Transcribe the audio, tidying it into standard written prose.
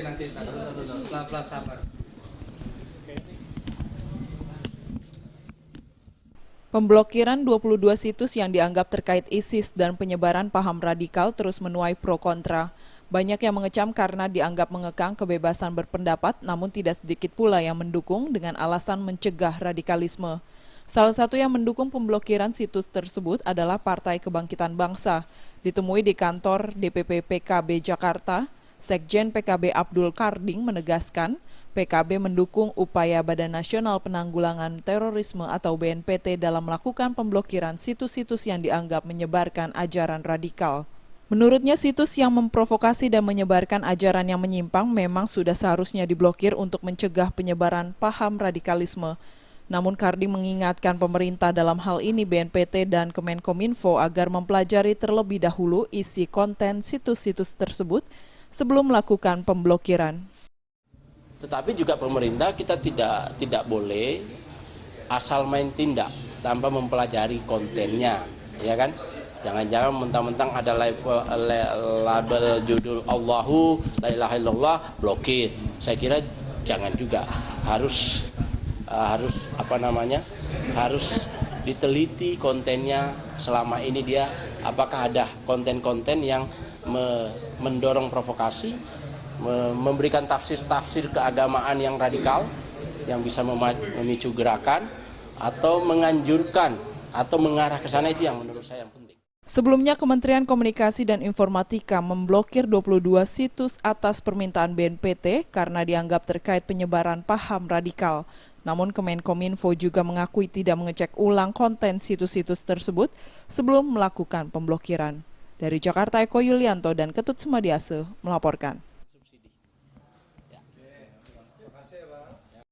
Nanti, pelan-pelan sabar. Pemblokiran 22 situs yang dianggap terkait ISIS dan penyebaran paham radikal terus menuai pro kontra. Banyak yang mengecam karena dianggap mengekang kebebasan berpendapat, namun tidak sedikit pula yang mendukung dengan alasan mencegah radikalisme. Salah satu yang mendukung pemblokiran situs tersebut adalah Partai Kebangkitan Bangsa. Ditemui di kantor DPP PKB Jakarta, Sekjen PKB Abdul Karding menegaskan, PKB mendukung upaya Badan Nasional Penanggulangan Terorisme atau BNPT dalam melakukan pemblokiran situs-situs yang dianggap menyebarkan ajaran radikal. Menurutnya, situs yang memprovokasi dan menyebarkan ajaran yang menyimpang memang sudah seharusnya diblokir untuk mencegah penyebaran paham radikalisme. Namun Karding mengingatkan pemerintah dalam hal ini BNPT dan Kemenkominfo agar mempelajari terlebih dahulu isi konten situs-situs tersebut sebelum melakukan pemblokiran. Tetapi juga pemerintah kita tidak boleh asal main tindak tanpa mempelajari kontennya, ya kan? Jangan-jangan mentang-mentang ada label judul Allahu la ilaha illallah blokir. Saya kira jangan juga, harus harus diteliti kontennya. Selama ini dia apakah ada konten-konten yang mendorong provokasi, memberikan tafsir-tafsir keagamaan yang radikal yang bisa memicu gerakan atau menganjurkan atau mengarah ke sana, itu yang menurut saya yang penting. Sebelumnya, Kementerian Komunikasi dan Informatika memblokir 22 situs atas permintaan BNPT karena dianggap terkait penyebaran paham radikal. Namun Kemenkominfo juga mengakui tidak mengecek ulang konten situs-situs tersebut sebelum melakukan pemblokiran. Dari Jakarta, Eko Yulianto dan Ketut Sumadiase melaporkan.